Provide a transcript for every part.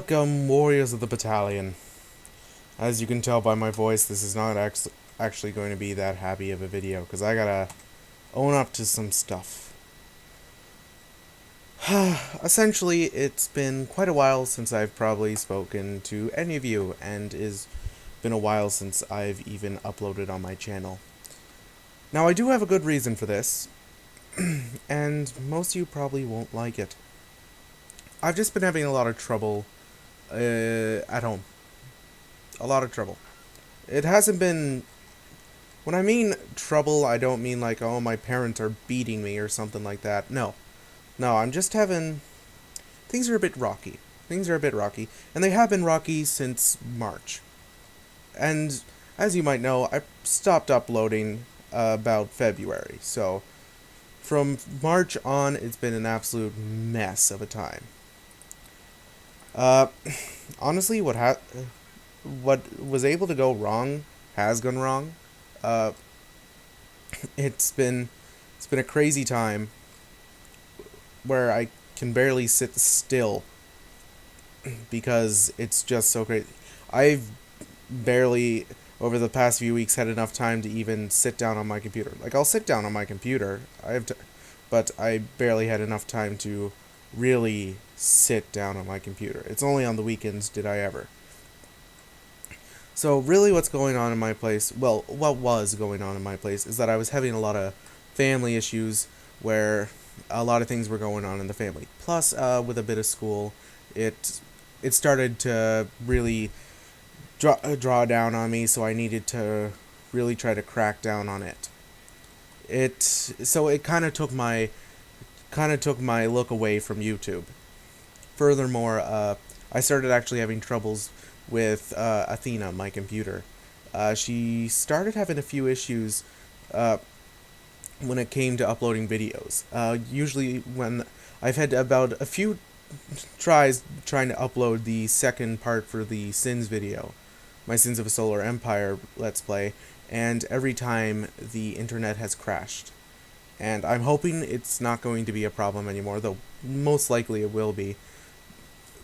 Welcome, Warriors of the Battalion. As you can tell by my voice, this is not actually going to be that happy of a video, because I gotta own up to some stuff. Essentially, it's been quite a while since I've probably spoken to any of you, and it's been a while since I've even uploaded on my channel. Now, I do have a good reason for this, and most of you probably won't like it. I've just been having a lot of trouble at home. A lot of trouble. It hasn't been... When I mean trouble, I don't mean like, oh, my parents are beating me or something like that. No. No, I'm just having... Things are a bit rocky. Things are a bit rocky. And they have been rocky since March. And, as you might know, I stopped uploading about February. So, from March on, it's been an absolute mess of a time. Honestly, what was able to go wrong has gone wrong. It's been a crazy time where I can barely sit still because it's just so crazy. I've barely over the past few weeks had enough time to even sit down on my computer. Like, I'll sit down on my computer, but I barely had enough time to really sit down on my computer. It's only on the weekends did I ever. So really what's going on in my place, well, what was going on in my place is that I was having a lot of family issues where a lot of things were going on in the family. Plus, with a bit of school, it started to really draw down on me, so I needed to really try to crack down on it. So it kind of took my look away from YouTube. Furthermore, I started actually having troubles with Athena, my computer. She started having a few issues when it came to uploading videos. Usually when I've had about a few tries trying to upload the second part for the Sins video, my Sins of a Solar Empire Let's Play, and every time the internet has crashed. And I'm hoping it's not going to be a problem anymore, though most likely it will be.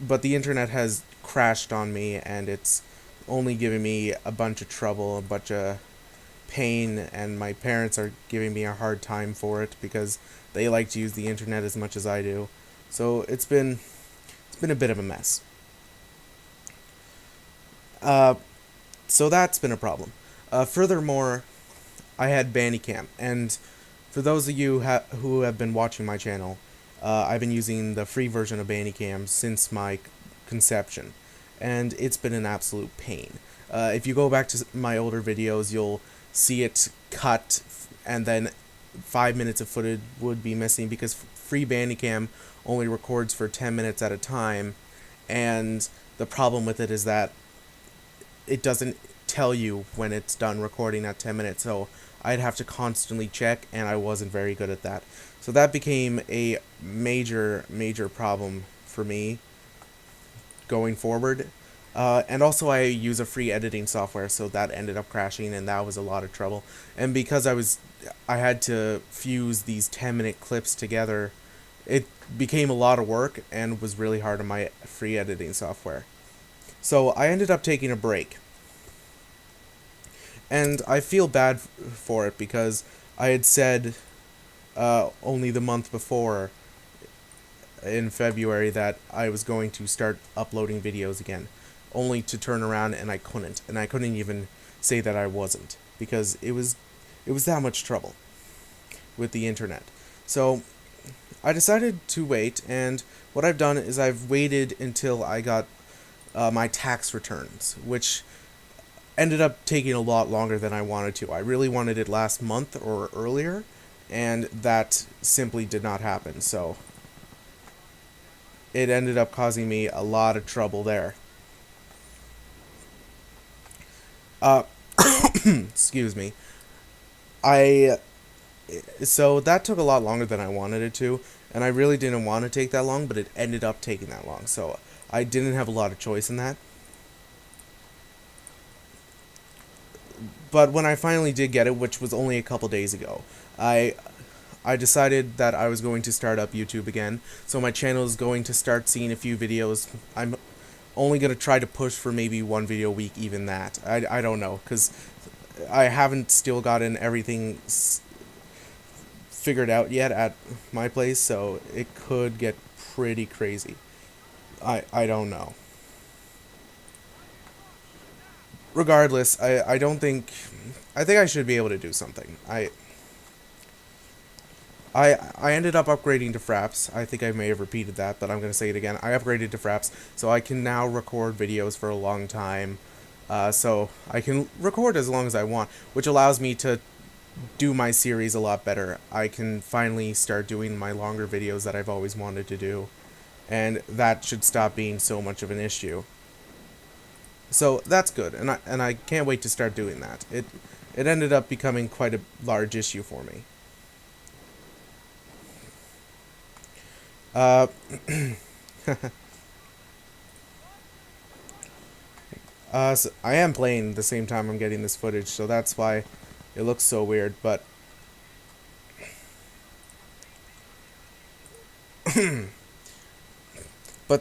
But the internet has crashed on me, and it's only giving me a bunch of trouble, a bunch of pain, and my parents are giving me a hard time for it because they like to use the internet as much as I do. So it's been a bit of a mess. So that's been a problem. Furthermore, I had Bandicam, and for those of you who have been watching my channel, I've been using the free version of Bandicam since my conception, and it's been an absolute pain. If you go back to my older videos, you'll see it cut, and then 5 minutes of footage would be missing because free Bandicam only records for 10 minutes at a time, and the problem with it is that it doesn't tell you when it's done recording at 10 minutes, so I'd have to constantly check, and I wasn't very good at that. So that became a major problem for me going forward. And also I use a free editing software, so that ended up crashing, and that was a lot of trouble. And because I had to fuse these 10-minute clips together, it became a lot of work and was really hard on my free editing software. So I ended up taking a break. And I feel bad for it because I had said only the month before, in February, that I was going to start uploading videos again, only to turn around and I couldn't. And I couldn't even say that I wasn't, because it was that much trouble with the internet. So I decided to wait, and what I've done is I've waited until I got my tax returns, which ended up taking a lot longer than I wanted to. I really wanted it last month or earlier, and that simply did not happen, so it ended up causing me a lot of trouble there. Excuse me. So that took a lot longer than I wanted it to, and I really didn't want to take that long, but it ended up taking that long, so I didn't have a lot of choice in that. But when I finally did get it, which was only a couple days ago, I decided that I was going to start up YouTube again. So my channel is going to start seeing a few videos. only gonna try to push for maybe one video a week, even that. I don't know, because I haven't still gotten everything figured out yet at my place, so it could get pretty crazy. I don't know. Regardless, I don't think I think I should be able to do something. I ended up upgrading to Fraps. I think I may have repeated that, but I'm going to say it again. I upgraded to Fraps, so I can now record videos for a long time. So I can record as long as I want, which allows me to do my series a lot better. I can finally start doing my longer videos that I've always wanted to do, and that should stop being so much of an issue. So that's good, and I can't wait to start doing that. It ended up becoming quite a large issue for me. Uh, so I am playing the same time I'm getting this footage, so that's why it looks so weird, but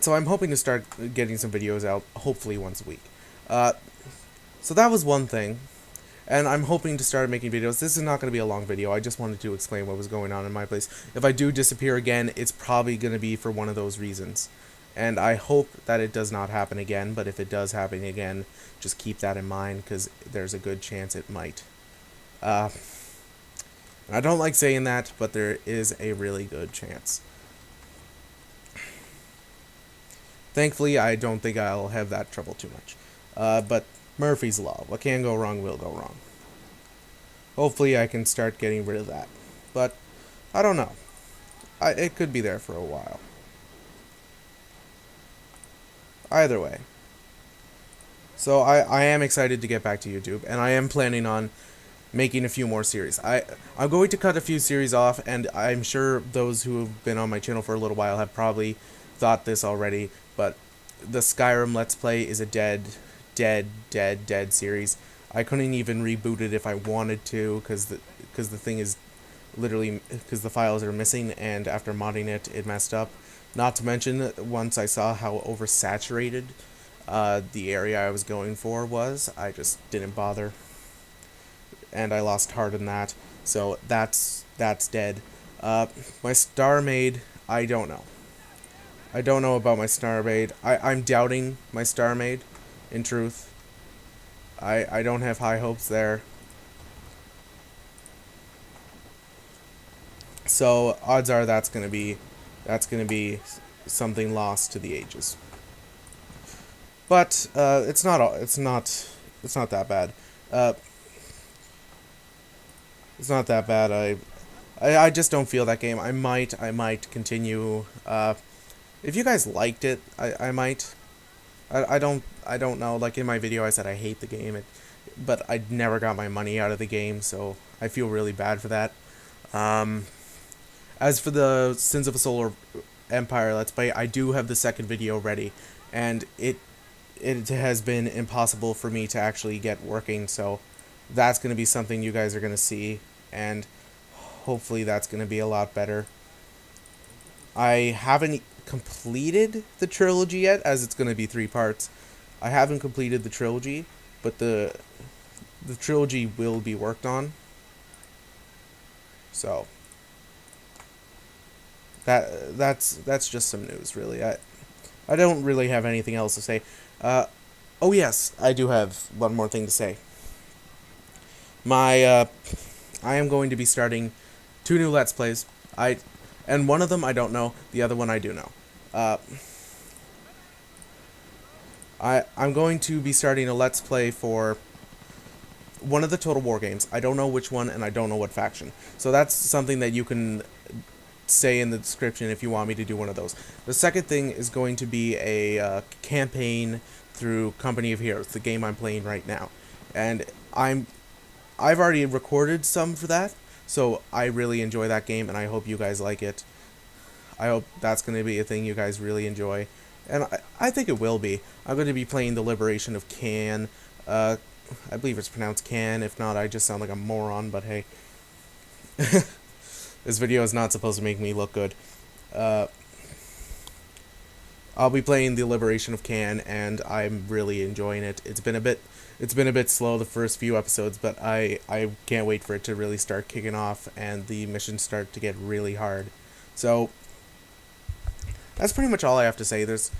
so I'm hoping to start getting some videos out, hopefully once a week. Uh, so that was one thing, and I'm hoping to start making videos. This is not going to be a long video, I just wanted to explain what was going on in my place. If I do disappear again, it's probably going to be for one of those reasons. And I hope that it does not happen again, but if it does happen again, just keep that in mind, because there's a good chance it might. I don't like saying that, but there is a really good chance. Thankfully, I don't think I'll have that trouble too much. But Murphy's Law. What can go wrong will go wrong. Hopefully I can start getting rid of that. But, I don't know. It could be there for a while. Either way. So I am excited to get back to YouTube, and I am planning on making a few more series. I'm going to cut a few series off, and I'm sure those who have been on my channel for a little while have probably thought this already, but the Skyrim Let's Play is a dead series. I couldn't even reboot it if I wanted to, because the thing is literally, because the files are missing, and after modding it, it messed up. Not to mention, once I saw how oversaturated the area I was going for was, I just didn't bother. And I lost heart in that. So that's dead. My Star Maid, I don't know. I don't know about my Star Maid. I'm doubting my Star Maid, in truth. I don't have high hopes there. So odds are that's gonna be something lost to the ages. But it's not that bad. It's not that bad. I just don't feel that game. I might continue. If you guys liked it, I might. I don't know. Like in my video, I said I hate the game, but I never got my money out of the game, so I feel really bad for that. As for the Sins of a Solar Empire Let's Play, I do have the second video ready, and it has been impossible for me to actually get working, so that's going to be something you guys are going to see, and hopefully that's going to be a lot better. I haven't completed the trilogy yet, as it's going to be 3 parts. I haven't completed the trilogy, but the trilogy will be worked on. So that's just some news, really. I don't really have anything else to say. Oh yes, I do have one more thing to say. I am going to be starting 2 new Let's Plays. And one of them I don't know, the other one I do know. I'm going to be starting a Let's Play for one of the Total War games. I don't know which one, and I don't know what faction. So that's something that you can say in the description if you want me to do one of those. The second thing is going to be a campaign through Company of Heroes, the game I'm playing right now. And I've already recorded some for that, so I really enjoy that game, and I hope you guys like it. I hope that's going to be a thing you guys really enjoy. And I think it will be. I'm going to be playing the Liberation of Can. I believe it's pronounced Can. If not, I just sound like a moron, but hey. This video is not supposed to make me look good. I'll be playing the Liberation of Can, and I'm really enjoying it. It's been a bit slow the first few episodes, but I can't wait for it to really start kicking off and the missions start to get really hard. So that's pretty much all I have to say. There's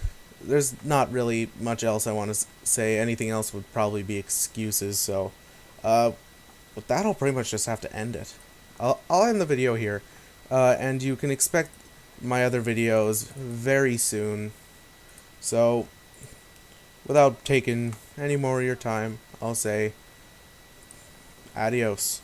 not really much else I want to say. Anything else would probably be excuses. So, uh, but that'll pretty much just have to end it. I'll end the video here, and you can expect my other videos very soon. So, without taking any more of your time, I'll say adios.